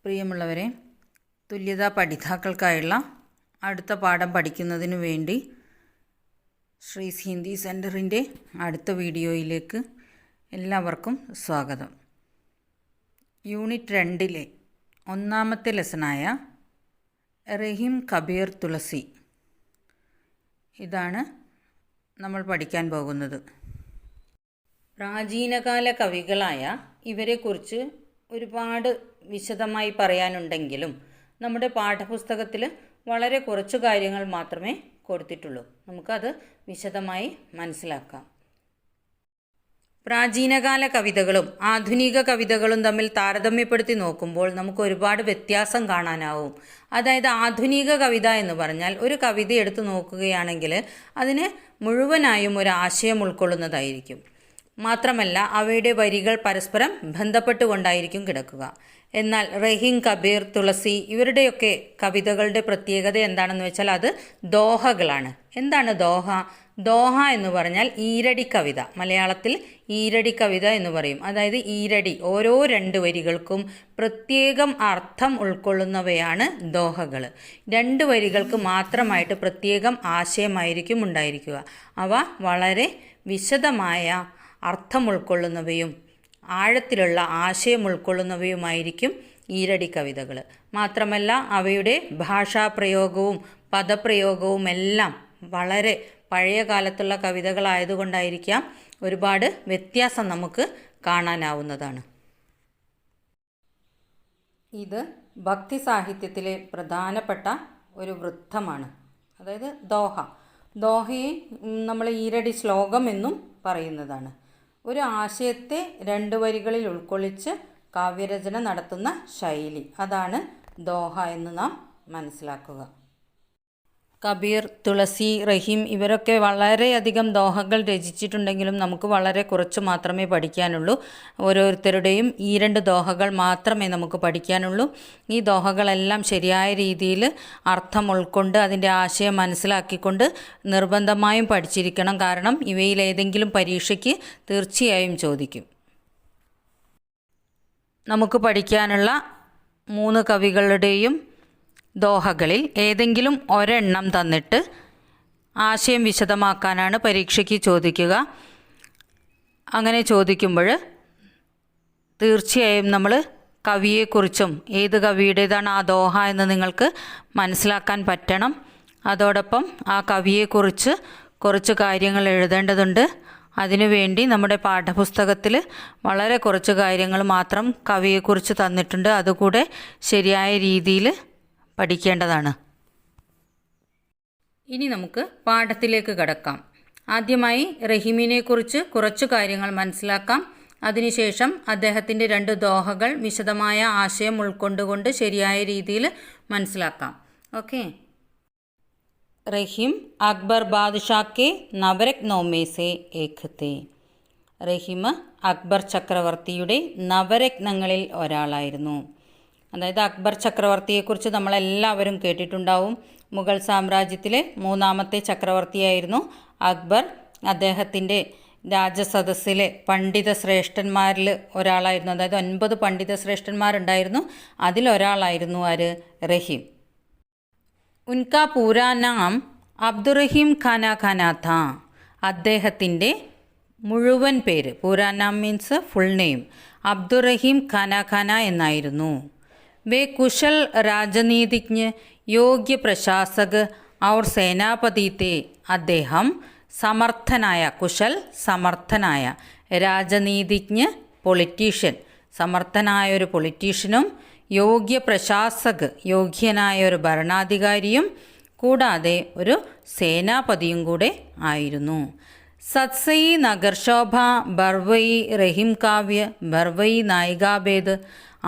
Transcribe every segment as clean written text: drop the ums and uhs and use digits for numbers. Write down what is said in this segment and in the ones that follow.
പ്രിയമുള്ളവരെ, തുല്യതാ പഠിതാക്കൾക്കായുള്ള അടുത്ത പാഠം പഠിക്കുന്നതിനു വേണ്ടി ശ്രീസ് ഹിന്ദി സെൻറ്ററിൻ്റെ അടുത്ത വീഡിയോയിലേക്ക് എല്ലാവർക്കും സ്വാഗതം. യൂണിറ്റ് 2 ഒന്നാമത്തെ ലെസണായ റഹീം കബീർ തുളസി, ഇതാണ് നമ്മൾ പഠിക്കാൻ പോകുന്നത്. പ്രാചീനകാല കവികളായ ഇവരെക്കുറിച്ച് ഒരുപാട് വിശദമായി പറയാനുണ്ടെങ്കിലും നമ്മുടെ പാഠപുസ്തകത്തിൽ വളരെ കുറച്ച് കാര്യങ്ങൾ മാത്രമേ കൊടുത്തിട്ടുള്ളൂ. നമുക്കത് വിശദമായി മനസ്സിലാക്കാം. പ്രാചീനകാല കവിതകളും ആധുനിക കവിതകളും തമ്മിൽ താരതമ്യപ്പെടുത്തി നോക്കുമ്പോൾ നമുക്ക് ഒരുപാട് വ്യത്യാസം കാണാനാവും. അതായത് ആധുനിക കവിത എന്ന് പറഞ്ഞാൽ ഒരു കവിത എടുത്തു നോക്കുകയാണെങ്കിൽ അതിന് മുഴുവനായും ഒരു ആശയം ഉൾക്കൊള്ളുന്നതായിരിക്കും. മാത്രമല്ല അവയുടെ വരികൾ പരസ്പരം ബന്ധപ്പെട്ടുകൊണ്ടായിരിക്കും കിടക്കുക. എന്നാൽ റഹീം കബീർ തുളസി ഇവരുടെയൊക്കെ കവിതകളുടെ പ്രത്യേകത എന്താണെന്ന് വെച്ചാൽ അത് ദോഹകളാണ്. എന്താണ് ദോഹ? ദോഹ എന്ന് പറഞ്ഞാൽ ഈരടി കവിത. മലയാളത്തിൽ ഈരടി കവിത എന്ന് പറയും. അതായത് ഈരടി, ഓരോ 2 വരികൾക്കും പ്രത്യേകം അർത്ഥം ഉൾക്കൊള്ളുന്നവയാണ് ദോഹകൾ. 2 വരികൾക്ക് മാത്രമായിട്ട് പ്രത്യേകം ആശയമായിരിക്കും ഉണ്ടായിരിക്കുക. അവ വളരെ വിശദമായ അർത്ഥം ഉൾക്കൊള്ളുന്നവയും ആഴത്തിലുള്ള ആശയം ഉൾക്കൊള്ളുന്നവയുമായിരിക്കും ഈരടി കവിതകൾ. മാത്രമല്ല അവയുടെ ഭാഷാപ്രയോഗവും പദപ്രയോഗവും എല്ലാം വളരെ പഴയ കാലത്തുള്ള കവിതകളായതുകൊണ്ടായിരിക്കാം ഒരുപാട് വ്യത്യാസം നമുക്ക് കാണാനാവുന്നതാണ്. ഇത് ഭക്തി സാഹിത്യത്തിലെ പ്രധാനപ്പെട്ട ഒരു വൃത്തമാണ്. അതായത് ദോഹ. ദോഹയെ നമ്മൾ ഈരടി ശ്ലോകം എന്നും പറയുന്നതാണ്. ഒരു ആശയത്തെ 2 വരികളിൽ ഉൾക്കൊള്ളിച്ച് കാവ്യരചന നടത്തുന്ന ശൈലി, അതാണ് ദോഹ എന്ന് നാം മനസ്സിലാക്കുക. കബീർ, തുളസി, റഹീം ഇവരൊക്കെ വളരെയധികം ദോഹകൾ രചിച്ചിട്ടുണ്ടെങ്കിലും നമുക്ക് വളരെ കുറച്ച് മാത്രമേ പഠിക്കാനുള്ളൂ. ഓരോരുത്തരുടെയും ഈ 2 ദോഹകൾ മാത്രമേ നമുക്ക് പഠിക്കാനുള്ളൂ. ഈ ദോഹകളെല്ലാം ശരിയായ രീതിയിൽ അർത്ഥം ഉൾക്കൊണ്ട് അതിൻ്റെ ആശയം മനസ്സിലാക്കിക്കൊണ്ട് നിർബന്ധമായും പഠിച്ചിരിക്കണം. കാരണം ഇവയിൽ ഏതെങ്കിലും പരീക്ഷയ്ക്ക് തീർച്ചയായും ചോദിക്കും. നമുക്ക് പഠിക്കാനുള്ള 3 കവികളുടെയും ദോഹകളിൽ ഏതെങ്കിലും ഒരെണ്ണം തന്നിട്ട് ആശയം വിശദമാക്കാനാണ് പരീക്ഷയ്ക്ക് ചോദിക്കുക. അങ്ങനെ ചോദിക്കുമ്പോൾ തീർച്ചയായും നമ്മൾ കവിയെക്കുറിച്ചും ഏത് കവിയുടേതാണ് ആ ദോഹ എന്ന് നിങ്ങൾക്ക് മനസ്സിലാക്കാൻ പറ്റണം. അതോടൊപ്പം ആ കവിയെക്കുറിച്ച് കുറച്ച് കാര്യങ്ങൾ എഴുതേണ്ടതുണ്ട്. അതിനുവേണ്ടി നമ്മുടെ പാഠപുസ്തകത്തിൽ വളരെ കുറച്ച് കാര്യങ്ങൾ മാത്രം കവിയെക്കുറിച്ച് തന്നിട്ടുണ്ട്. അതുകൂടെ ശരിയായ രീതിയിൽ പഠിക്കേണ്ടതാണ്. ഇനി നമുക്ക് പാഠത്തിലേക്ക് കടക്കാം. ആദ്യമായി റഹീമിനെക്കുറിച്ച് കുറച്ച് കാര്യങ്ങൾ മനസ്സിലാക്കാം. അതിനുശേഷം അദ്ദേഹത്തിൻ്റെ 2 ദോഹകൾ വിശദമായ ആശയം ഉൾക്കൊണ്ടുകൊണ്ട് ശരിയായ രീതിയിൽ മനസ്സിലാക്കാം. ഓക്കെ. റഹീം അക്ബർ ബാദ്ഷാ കെ നവരത്നോं में से एक थे. റഹീം അക്ബർ ചക്രവർത്തിയുടെ നവരത്നങ്ങളിൽ ഒരാളായിരുന്നു. അതായത് അക്ബർ ചക്രവർത്തിയെക്കുറിച്ച് നമ്മളെല്ലാവരും കേട്ടിട്ടുണ്ടാവും. മുഗൾ സാമ്രാജ്യത്തിലെ 3ാമത്തെ ചക്രവർത്തിയായിരുന്നു അക്ബർ. അദ്ദേഹത്തിൻ്റെ രാജസദസ്സിലെ പണ്ഡിത ശ്രേഷ്ഠന്മാരിൽ ഒരാളായിരുന്നു. അതായത് 9 പണ്ഡിത ശ്രേഷ്ഠന്മാരുണ്ടായിരുന്നു. അതിലൊരാളായിരുന്നു ആര്? റഹീം. ഉൻകാ പൂരാ നാം അബ്ദുറഹീം ഖാന ഖാന ഥാ. അദ്ദേഹത്തിൻ്റെ മുഴുവൻ പേര്, പൂരാ നാം മീൻസ് ഫുൾ നെയിം, അബ്ദുറഹീം ഖാന ഖാന എന്നായിരുന്നു. वे कुशल राजनीतिज्ञ, योग्य प्रशासक और सेनापति थे. അദ്ദേഹം സമർത്ഥനായ, കുശൽ സമർത്ഥനായ, രാജനീതിജ്ഞ പൊളിറ്റീഷ്യൻ, സമർത്ഥനായ ഒരു പൊളിറ്റീഷ്യനും, യോഗ്യ പ്രശാസക് യോഗ്യനായ ഒരു ഭരണാധികാരിയും കൂടാതെ ഒരു സേനാപതിയും കൂടെ ആയിരുന്നു. സത്സയി നഗർശോഭ ബർവയി റഹീം കാവ്യ ബർവയി നായികാഭേദ്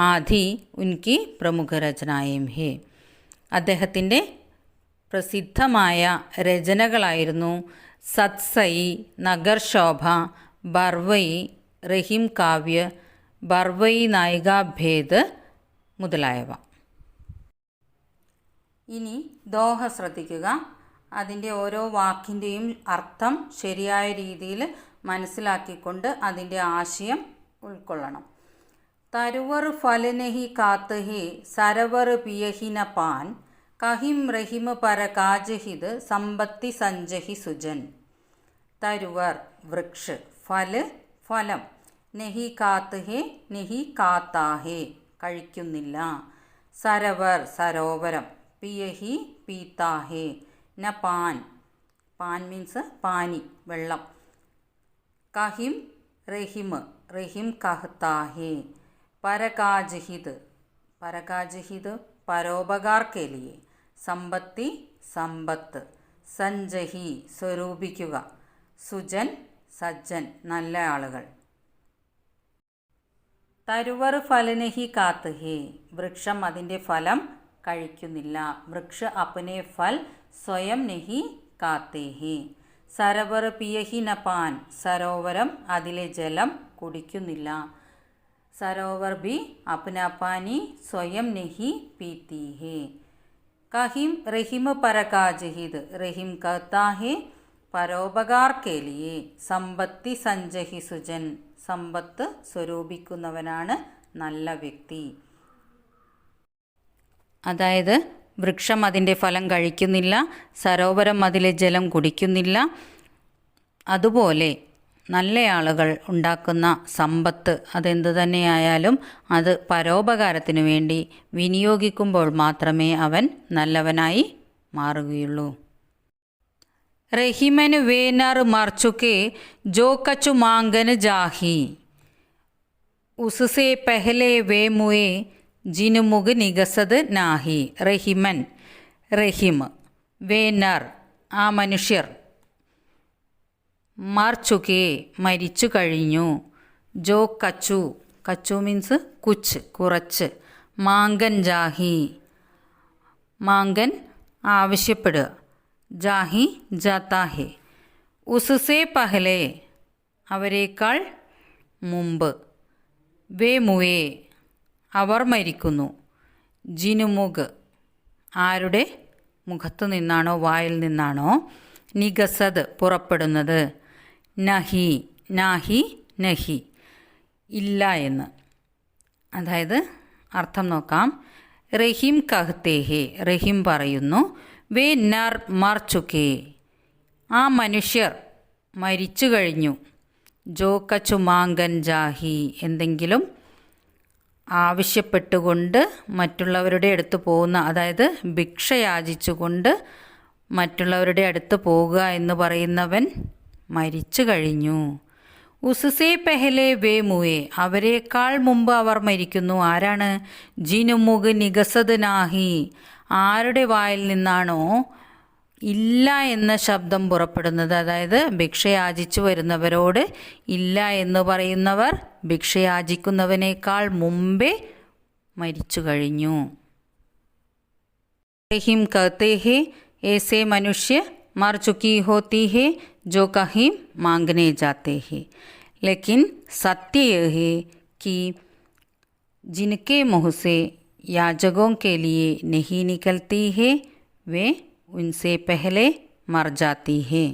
ആദി ഉൻകി പ്രമുഖ രചനായും ഹേ. അദ്ദേഹത്തിൻ്റെ പ്രസിദ്ധമായ രചനകളായിരുന്നു സത്സയി, നഗർശോഭ, ബർവയി, റഹീം കാവ്യ, ബർവയി നായികാഭേദ് മുതലായവ. ഇനി ദോഹ ശ്രദ്ധിക്കുക. അതിൻ്റെ ഓരോ വാക്കിൻ്റെയും അർത്ഥം ശരിയായ രീതിയിൽ മനസ്സിലാക്കിക്കൊണ്ട് അതിൻ്റെ ആശയം ഉൾക്കൊള്ളണം. തരുവർ ഫൽ നഹി കാത്ത് ഹേ സരവർ പിയഹി ന പാൻ കഹിം റഹിം പര കാജ് ഹിത് സമ്പത്തി സഞ്ജഹി സുജൻ. തരുവർ വൃക്ഷ, ഫൽ ഫലം, നഹി കാത്ത് ഹേ നഹി കാത്താ ഹേ കഴിക്കുന്നില്ല, സരവർ സരോവരം, പിയഹി പീത്താ ഹേ, ന പാൻ പാൻ മീൻസ് പാനി വെള്ളം, കഹിം റഹിം റഹിം കഹ്താ ഹേ, പരകാജ്ഹിത് പരകാജ്ഹിത് പരോപകാർ കെ ലിയെ, സമ്പത്തി സമ്പത്ത്, സഞ്ജഹി സ്വരൂപിക്കുക, സുജൻ സജ്ജൻ നല്ല ആളുകൾ. തരുവർ ഫലനഹി കാത്ത് ഹേ വൃക്ഷം അതിൻ്റെ ഫലം കഴിക്കുന്നില്ല, വൃക്ഷ അപ്നെ ഫൽ സ്വയം നഹി കാത്തേ ഹേ. സരവർ പിയഹി ന പാൻ സരോവരം അതിലെ ജലം കുടിക്കുന്നില്ല, സരോവർ ബി അപ്നാ പാനി സ്വയം നഹി പീത്തി ഹേ. കഹിം റഹിം പരകാജ്ഹിത് റഹിം കഹ്താ ഹേ പരോപകാർ കെ ലിയെ, സമ്പത്തി സഞ്ജഹി സുജൻ സമ്പത്ത് സ്വരൂപിക്കുന്നവനാണ് നല്ല വ്യക്തി. അതായത് വൃക്ഷം അതിൻ്റെ ഫലം കഴിക്കുന്നില്ല, സരോവരം അതിലെ ജലം കുടിക്കുന്നില്ല, അതുപോലെ നല്ല ആളുകൾ ഉണ്ടാക്കുന്ന സമ്പത്ത് അതെന്തു തന്നെയായാലും അത് പരോപകാരത്തിനു വേണ്ടി വിനിയോഗിക്കുമ്പോൾ മാത്രമേ അവൻ നല്ലവനായി മാറുകയുള്ളൂ. റഹിമൻ വേ നർ മർച്ചുക്കെ ജോ കച്ചു മാങ്കൻ ജാഹി, ഉസ്സെ പെഹലെ വേ മുയെ ജിൻ മുഗ് നിഗസത് നാഹി. റഹിമൻ റഹിം, വേ നർ ആ മനുഷ്യർ, മർച്ചുകെ മരിച്ചു കഴിഞ്ഞു, ജോ കച്ചു കച്ചു മീൻസ് കുച്ച് കുറച്ച്, മാങ്കൻ ജാഹി മാങ്കൻ ആവശ്യപ്പെടുക, ജാഹി ജാത്താഹെ, ഉസ്സെ പഹലെ അവരേക്കാൾ മുമ്പ്, വേ മുവേ അവർ മരിക്കുന്നു, ജിനുമുഗ് ആരുടെ മുഖത്തു നിന്നാണോ വായിൽ നിന്നാണോ, നിഗസത് പുറപ്പെടുന്നത്, നഹി നാഹി നഹി ഇല്ല എന്ന്. അതായത് അർത്ഥം നോക്കാം. റഹീം കഹ്തേഹേ റഹീം പറയുന്നു, വേ നർ മർച്ചുക്കേ ആ മനുഷ്യർ മരിച്ചു കഴിഞ്ഞു, ജോ കച്ചു മാങ്കൻ ജാഹി എന്തെങ്കിലും ആവശ്യപ്പെട്ടുകൊണ്ട് മറ്റുള്ളവരുടെ അടുത്ത് പോകുന്ന, അതായത് ഭിക്ഷ യാചിച്ചുകൊണ്ട് മറ്റുള്ളവരുടെ അടുത്ത് പോകുക എന്ന് പറയുന്നവൻ മരിച്ചു കഴിഞ്ഞു. ഉസ്സെ പെഹലെ വേ മുവേ അവരെക്കാൾ മുമ്പ് അവർ മരിക്കുന്നു. ആരാണ്? ജിനുമുഗ് നിഗസത് നാഹി ആരുടെ വായിൽ നിന്നാണോ ഇല്ല എന്ന ശബ്ദം പുറപ്പെടുന്നത്, അതായത് ഭിക്ഷയാചിച്ചു വരുന്നവരോട് ഇല്ല എന്ന് പറയുന്നവർ ഭിക്ഷയാചിക്കുന്നവനേക്കാൾ മുമ്പേ മരിച്ചു കഴിഞ്ഞു. റഹീം कहते हैं ऐसे मनुष्य मर चुकी होती है जो कहीं मांगने जाते हैं, लेकिन सत्य यह है कि जिनके मुँह से याचकों के लिए नहीं निकलती है वे उनसे पहले मर जाती है.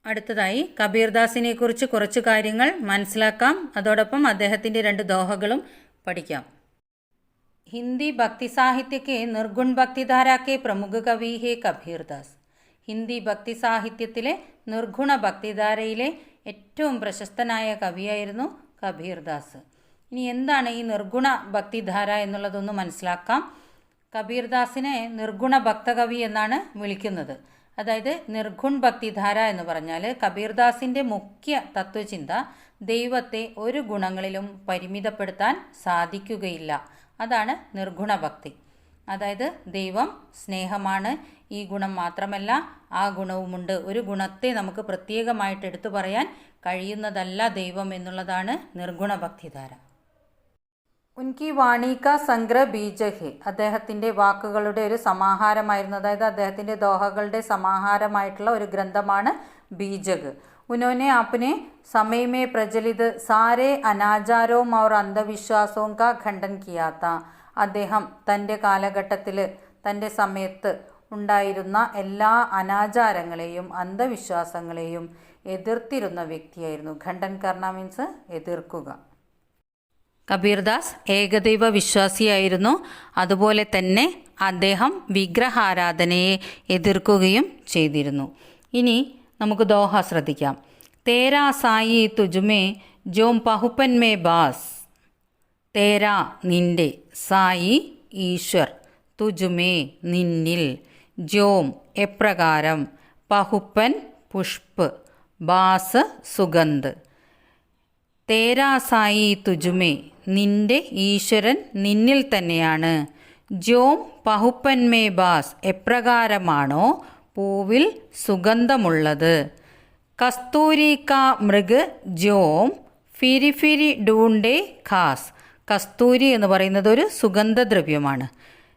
അടുത്തതായി കബീർദാസിനെ കുറിച്ച് കുറച്ച് കാര്യങ്ങൾ മനസ്സിലാക്കാം. അതോടൊപ്പം അദ്ദേഹത്തിൻ്റെ 2 ദോഹകളും പഠിക്കാം. हिंदी भक्ति साहित्य के निर्गुण भक्तिधारा के प्रमुख कवि है കബീർദാസ്. ഹിന്ദി ഭക്തി സാഹിത്യത്തിലെ നിർഗുണ ഭക്തിധാരയിലെ ഏറ്റവും പ്രശസ്തനായ കവിയായിരുന്നു കബീർദാസ്. ഇനി എന്താണ് ഈ നിർഗുണ ഭക്തിധാര എന്നുള്ളതൊന്ന് മനസ്സിലാക്കാം. കബീർദാസിനെ നിർഗുണ ഭക്തകവി എന്നാണ് വിളിക്കുന്നത്. അതായത് നിർഗുൺ ഭക്തിധാര എന്ന് പറഞ്ഞാൽ കബീർദാസിൻ്റെ മുഖ്യ തത്വചിന്ത ദൈവത്തെ ഒരു ഗുണങ്ങളിലും പരിമിതപ്പെടുത്താൻ സാധിക്കുകയില്ല. അതാണ് നിർഗുണ ഭക്തി. അതായത് ദൈവം സ്നേഹമാണ്, ഈ ഗുണം മാത്രമല്ല ആ ഗുണവുമുണ്ട്. ഒരു ഗുണത്തെ നമുക്ക് പ്രത്യേകമായിട്ട് എടുത്തു പറയാൻ കഴിയുന്നതല്ല ദൈവം എന്നുള്ളതാണ് നിർഗുണ ഭക്തിധാര. ഉൻകി വാണിക സംഗ്രഹ ബീജഹെ അദ്ദേഹത്തിൻ്റെ വാക്കുകളുടെ ഒരു സമാഹാരമായിരുന്നു. അതായത് അദ്ദേഹത്തിൻ്റെ ദോഹകളുടെ സമാഹാരമായിട്ടുള്ള ഒരു ഗ്രന്ഥമാണ് ബീജക്. उन्होंने अपने समय में प्रचलित सारे अनाचारों और अंधविश्वासों का खंडन किया था. അദ്ദേഹം തൻ്റെ കാലഘട്ടത്തിൽ തൻ്റെ സമയത്ത് ഉണ്ടായിരുന്ന എല്ലാ അനാചാരങ്ങളെയും അന്ധവിശ്വാസങ്ങളെയും എതിർത്തിരുന്ന വ്യക്തിയായിരുന്നു. ഖണ്ഡൻ കർണ മീൻസ് എതിർക്കുക. കബീർദാസ് ഏകദൈവ വിശ്വാസിയായിരുന്നു. അതുപോലെ തന്നെ അദ്ദേഹം വിഗ്രഹാരാധനയെ എതിർക്കുകയും ചെയ്തിരുന്നു. ഇനി നമുക്ക് ദോഹ ശ്രദ്ധിക്കാം. തേരാ സായി തുജുമേ ജോം പഹുപ്പൻ മേ ബാസ്. തേരാ നിൻ്റെ, സായി ഈശ്വർ, തുജുമേ നിന്നിൽ, ജോം എപ്രകാരം, പഹുപ്പൻ പുഷ്പ്, ബാസ് സുഗന്ധ്. തേരാ സായി തുജുമേ നിൻ്റെ ഈശ്വരൻ നിന്നിൽ തന്നെയാണ്. ജോം പഹുപ്പൻമേ ബാസ് എപ്രകാരമാണോ പൂവിൽ സുഗന്ധമുള്ളത്. കസ്തൂരി കാ മൃഗ് ജോം ഫിരി ഫിരി ഡൂണ്ടേ ഖാസ്. കസ്തൂരി എന്ന് പറയുന്നത് ഒരു സുഗന്ധദ്രവ്യമാണ്.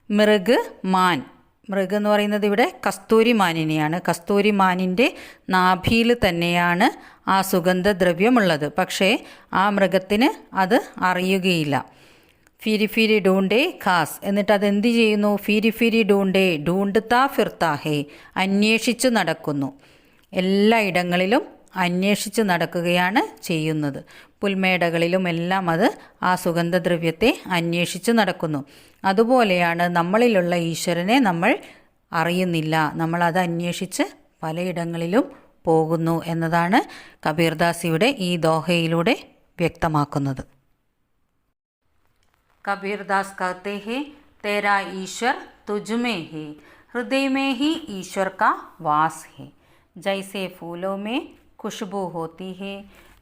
മൃഗ് മാൻ, മൃഗ് എന്ന് പറയുന്നത് ഇവിടെ കസ്തൂരി മാനിനെയാണ്. കസ്തൂരി മാനിൻ്റെ നാഭിയിൽ തന്നെയാണ് ആ സുഗന്ധദ്രവ്യമുള്ളത്. പക്ഷേ ആ മൃഗത്തിന് അത് അറിയുകയില്ല. ഫിരി ഫിരി ഡൂണ്ടേ ഖാസ്, എന്നിട്ട് അതെന്ത് ചെയ്യുന്നു? ഫിരി ഫിരി ഡൂണ്ടേ ഡൂണ്ട്താ ഫിർത്താഹേ, അന്വേഷിച്ചു നടക്കുന്നു. എല്ലായിടങ്ങളിലും അന്വേഷിച്ച് നടക്കുകയാണ് ചെയ്യുന്നത്. പുൽമേടകളിലും എല്ലാം അത് ആ സുഗന്ധദ്രവ്യത്തെ അന്വേഷിച്ച് നടക്കുന്നു. അതുപോലെയാണ് നമ്മളിലുള്ള ഈശ്വരനെ നമ്മൾ അറിയുന്നില്ല, നമ്മളത് അന്വേഷിച്ച് പലയിടങ്ങളിലും പോകുന്നു എന്നതാണ് കബീർദാസിയുടെ ഈ ദോഹയിലൂടെ വ്യക്തമാക്കുന്നത്. കബീർദാസ് कहते हैं तेरा ईश्वर तुझ में है, हृदय में ही ईश्वर का वास है. जैसे फूलों में खुशबू होती है,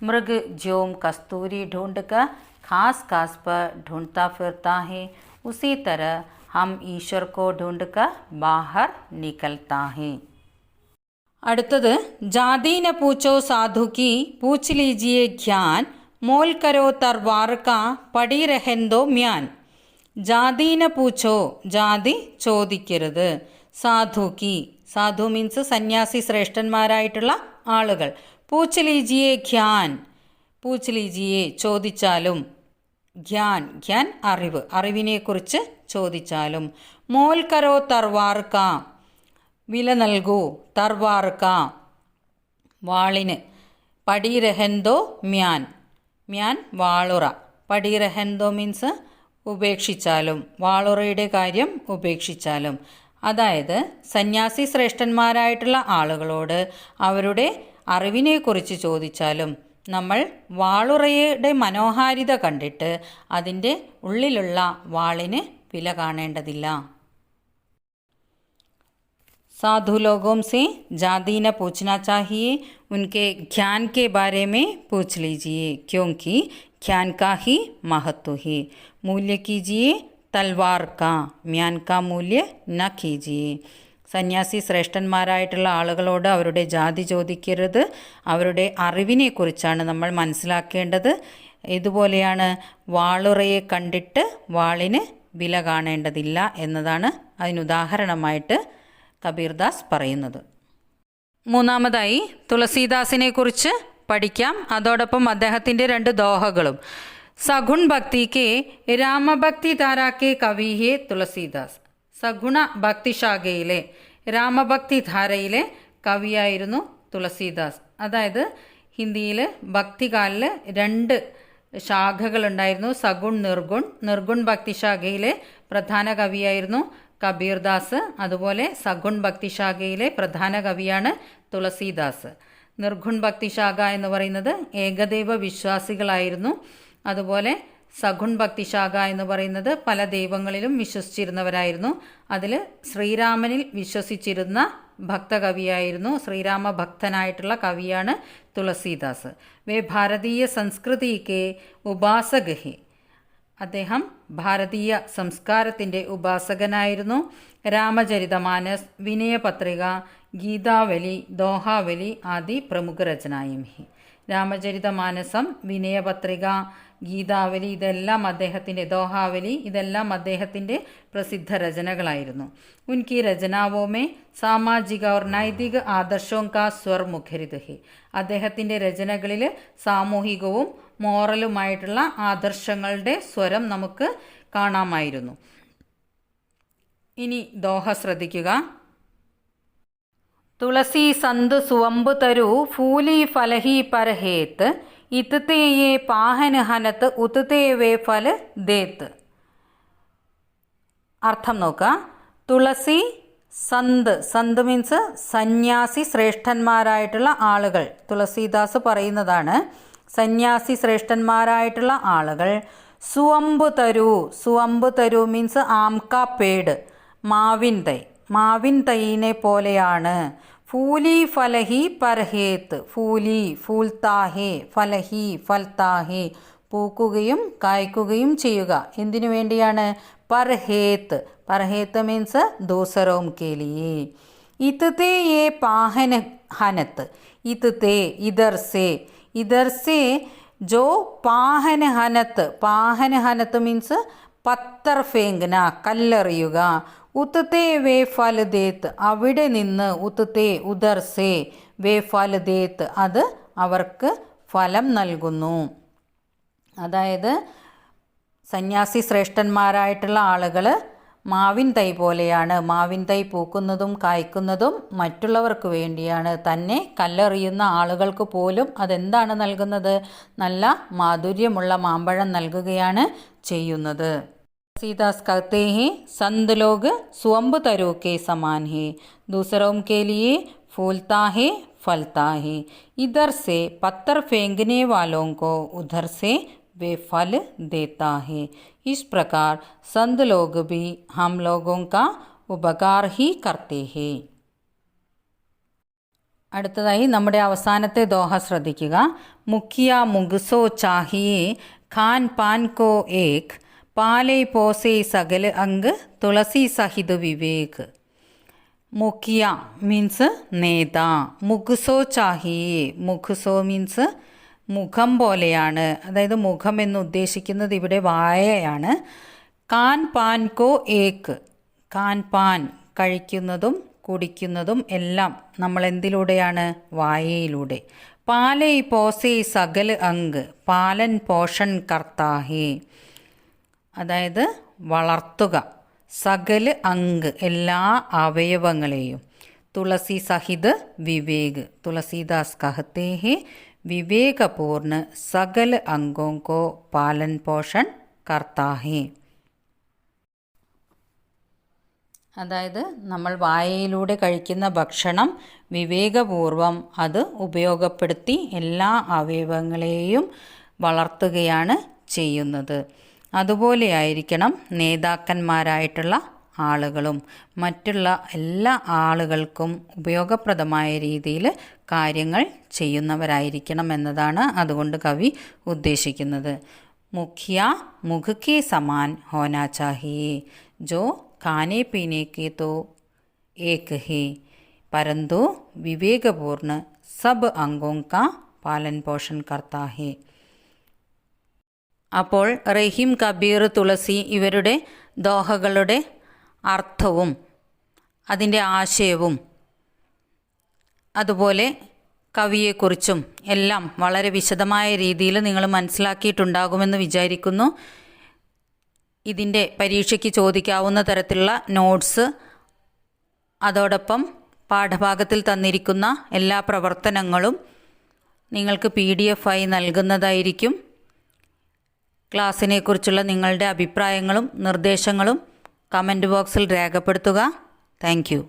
मृग जोम कस्तूरी ढूंढ कर खास खास पर ढूंढता फिरता है, उसी तरह हम ईश्वर को ढूंढ कर बाहर निकलता है. അടുത്തത് ജാതി ന പൂച്ചോ സാധു की पूछ लीजिए ज्ञान, मोल करो तरवार का पड़ी रहन्दो म्यान. ജാതി ന പൂച്ചോ, ജാതി ചോദിക്കരുത്. സാധു की, സാധു മീൻസ് സന്യാസി ശ്രേഷ്ഠന്മാരായിട്ടുള്ള ആളുകൾ. പൂച്ച് ലീജിയെ ഖ്യാൻ, പൂച്ച് ലീജിയെ ചോദിച്ചാലും, ഖ്യാൻ ഖ്യാൻ അറിവ്, അറിവിനെക്കുറിച്ച് ചോദിച്ചാലും. മോൽ കരോ തർവാർ കാ, വില നൽകൂ, തർവാർ കാ വാളിന്. പടി രഹന്തോ മ്യാൻ, മ്യാൻ വാളുറ. പടി രഹന്തോ മീൻസ് ഉപേക്ഷിച്ചാലും, വാളുറയുടെ കാര്യം ഉപേക്ഷിച്ചാലും. അതായത് സന്യാസി ശ്രേഷ്ഠന്മാരായിട്ടുള്ള ആളുകളോട് അവരുടെ അറിവിനെക്കുറിച്ച് ചോദിച്ചാലും നമ്മൾ വാളുറയുടെ മനോഹാരിത കണ്ടിട്ട് അതിൻ്റെ ഉള്ളിലുള്ള വാളിന് വില കാണേണ്ടതില്ല. साधु लोगों से जाति न पूछना चाहिए, उनके ज्ञान के बारे में पूछ लीजिए, क्योंकि ज्ञान का ही महत्व है. मूल्य कीजिए തൽവാർ കാ, മ്യാൻ കാ മൂല്യ ന കീജിയെ. സന്യാസി ശ്രേഷ്ഠന്മാരായിട്ടുള്ള ആളുകളോട് അവരുടെ ജാതി ചോദിക്കരുത്, അവരുടെ അറിവിനെക്കുറിച്ചാണ് നമ്മൾ മനസ്സിലാക്കേണ്ടത്. ഇതുപോലെയാണ് വാളുറയെ കണ്ടിട്ട് വാളിന് വില കാണേണ്ടതില്ല എന്നതാണ് അതിനുദാഹരണമായിട്ട് കബീർദാസ് പറയുന്നത്. മൂന്നാമതായി തുളസീദാസിനെ കുറിച്ച് പഠിക്കാം. അതോടൊപ്പം അദ്ദേഹത്തിൻ്റെ 2 ദോഹകളും. സഗുൺ ഭക്തി കെ രാമഭക്തി ധാരാ കെ കവി ഹേ തുളസീദാസ്. സഗുണ ഭക്തിശാഖയിലെ രാമഭക്തി ധാരയിലെ കവിയായിരുന്നു തുളസീദാസ്. അതായത് ഹിന്ദിയിൽ ഭക്തികാലിൽ 2 ശാഖകളുണ്ടായിരുന്നു, സഗുൺ നിർഗുൺ. നിർഗുൺ ഭക്തിശാഖയിലെ പ്രധാന കവിയായിരുന്നു കബീർദാസ്. അതുപോലെ സഗുൺ ഭക്തിശാഖയിലെ പ്രധാന കവിയാണ് തുളസീദാസ്. നിർഗുൺ ഭക്തിശാഖ എന്ന് പറയുന്നത് ഏകദൈവ വിശ്വാസികളായിരുന്നു. അതുപോലെ സഗുൺ ഭക്തിശാഖ എന്ന് പറയുന്നത് പല ദൈവങ്ങളിലും വിശ്വസിച്ചിരുന്നവരായിരുന്നു. അതിൽ ശ്രീരാമനിൽ വിശ്വസിച്ചിരുന്ന ഭക്തകവിയായിരുന്നു, ശ്രീരാമ ഭക്തനായിട്ടുള്ള കവിയാണ് തുളസീദാസ്. വേ ഭാരതീയ സംസ്കൃതിക്ക് ഉപാസക് ഹെ, അദ്ദേഹം ഭാരതീയ സംസ്കാരത്തിൻ്റെ ഉപാസകനായിരുന്നു. രാമചരിതമാനസ്, വിനയപത്രിക, ഗീതാവലി, ദോഹാവലി ആദി പ്രമുഖ രചനായും ഹി. രാമചരിതമാനസം, വിനയപത്രിക, ഗീതാവലി ഇതെല്ലാം അദ്ദേഹത്തിൻ്റെ, ദോഹാവലി ഇതെല്ലാം അദ്ദേഹത്തിൻ്റെ പ്രസിദ്ധ രചനകളായിരുന്നു. ഉൻകി രചനാവോമേ സാമാജിക और നൈതിക ആദർശോं का स्वर मुखरित है. അദ്ദേഹത്തിൻ്റെ രചനകളിൽ സാമൂഹികവും മോറലുമായിട്ടുള്ള ആദർശങ്ങളുടെ സ്വരം നമുക്ക് കാണാമായിരുന്നു. ഇനി ദോഹ ശ്രദ്ധിക്കുക. തുളസി സന്ത് സുവമ്പ് തരു ഫൂലി ഫലഹി പരഹേത്ത് ഇത്തത്തെ യേ പാഹന ഹനത്ത് ഉത്തത്തെ വേ ഫല ദേത്ത്. അർത്ഥം നോക്കാം. തുളസി സന്ത് മീൻസ് സന്യാസി ശ്രേഷ്ഠന്മാരായിട്ടുള്ള ആളുകൾ. തുളസീദാസ് പറയുന്നതാണ്. സന്യാസി ശ്രേഷ്ഠന്മാരായിട്ടുള്ള ആളുകൾ സുവമ്പ് തരു മീൻസ് ആംക പേട്, മാവിൻ തൈനെ പോലെയാണ്. ഫൂലി ഫലഹി പർഹേത്ത്, ഫൂൽത്താഹേ ഫലഹി ഫൽത്താഹേ, പൂക്കുകയും കായ്ക്കുകയും ചെയ്യുക. എന്തിനു വേണ്ടിയാണ്? പർഹേത്ത് മീൻസ് ദൂസരോം കേലിയേ. ഇത്തത്തെ യേ പാഹന ഹനത്ത്, ഇത്തത്തെ ഇധർ സേ ജോ പാഹന ഹനത്ത് മീൻസ് പത്തർ ഫേങ്കന കല്ലെറിയുക. ഉത്തത്തെ വേ ഫൽ ദേത്ത് അവിടെ നിന്ന്, ഉത്തത്തെ ഉദർ സേ വേ ഫൽ ദേത്ത് അത് അവർക്ക് ഫലം നൽകുന്നു. അതായത് സന്യാസി ശ്രേഷ്ഠന്മാരായിട്ടുള്ള ആളുകൾ മാവിൻ തൈ പോലെയാണ്. മാവിൻ തൈ പൂക്കുന്നതും കായ്ക്കുന്നതും മറ്റുള്ളവർക്ക് വേണ്ടിയാണ്. തന്നെ കല്ലെറിയുന്ന ആളുകൾക്ക് പോലും അതെന്താണ് നൽകുന്നത്? നല്ല മാധുര്യമുള്ള മാമ്പഴം നൽകുകയാണ് ചെയ്യുന്നത്. തുളसीदास कहते हैं संत लोग स्वंब तरो के समान है, दूसरों के लिए फूलता है फलता है. इधर से पत्थर फेंकने वालों को उधर से वे फल देता है. इस प्रकार संत लोग भी हम लोगों का उपकार ही करते हैं. അടുത്തതായി നമ്മുടെ അവസാനത്തെ ദോഹ ശ്രദ്ധിക്കുക. മുഖിയ മുഗ്സോ ചാഹിയെ ഖാൻ പാൻ കോ ഏക്, പാലേ പോസേ സകൽ അംഗ് തുളസി സഹിത് വിവേക്. മുഖിയ മീൻസ് നേതാ, മുഗ്സോ ചാഹിയെ, മുഗ്സോ മീൻസ് മുഖം പോലെയാണ്. അതായത് മുഖം എന്ന് ഉദ്ദേശിക്കുന്നത് ഇവിടെ വായയാണ്. കാൻ പാൻ കോ ഏക്ക്, കാൻ പാൻ കഴിക്കുന്നതും കുടിക്കുന്നതും എല്ലാം നമ്മൾ എന്തിലൂടെയാണ്? വായയിലൂടെ. പാലേ പോസേ സകൽ അംഗ്, പാലൻ പോഷൺ കർത്താഹേ, അതായത് വളർത്തുക. സകൽ അംഗ് എല്ലാ അവയവങ്ങളെയും. തുളസി സഹിത് വിവേക്, തുളസീദാസ് कहते हैं विवेकपूर्ण सगल अंगों को पालन पोषण करता है. അതായത് നമ്മൾ വായയിലൂടെ കഴിക്കുന്ന ഭക്ഷണം വിവേകപൂർവം അത് ഉപയോഗപ്പെടുത്തി എല്ലാ അവയവങ്ങളെയും വളർത്തുകയാണ് ചെയ്യുന്നത്. അതുപോലെയായിരിക്കണം നേതാക്കന്മാരായിട്ടുള്ള ആളുകളും. മറ്റുള്ള എല്ലാ ആളുകൾക്കും ഉപയോഗപ്രദമായ രീതിയിൽ കാര്യങ്ങൾ ചെയ്യുന്നവരായിരിക്കണം എന്നതാണ് അതുകൊണ്ട് കവി ഉദ്ദേശിക്കുന്നത്. മുഖ്യ മുഖ് കെ സമാൻ ഹോനാ ചാഹിയേ, ജോ खाने पीने के तो एक है, परंतु विवेकपूर्ण सब अंगों का पालन पोषण करता है. അപ്പോൾ റഹീം, കബീർ, തുളസി ഇവരുടെ ദോഹകളുടെ അർത്ഥവും അതിൻ്റെ ആശയവും അതുപോലെ കവിയെക്കുറിച്ചും എല്ലാം വളരെ വിശദമായ രീതിയിൽ നിങ്ങൾ മനസ്സിലാക്കിയിട്ടുണ്ടാകുമെന്ന് വിചാരിക്കുന്നു. ഇതിൻ്റെ പരീക്ഷയ്ക്ക് ചോദിക്കാവുന്ന തരത്തിലുള്ള നോട്ട്സ്, അതോടൊപ്പം പാഠഭാഗത്തിൽ തന്നിരിക്കുന്ന എല്ലാ പ്രവർത്തനങ്ങളും നിങ്ങൾക്ക് PDF ആയി നൽകുന്നതായിരിക്കും. ക്ലാസ്സിനെക്കുറിച്ചുള്ള നിങ്ങളുടെ അഭിപ്രായങ്ങളും നിർദ്ദേശങ്ങളും കമൻറ്റ് ബോക്സിൽ രേഖപ്പെടുത്തുക. Thank you.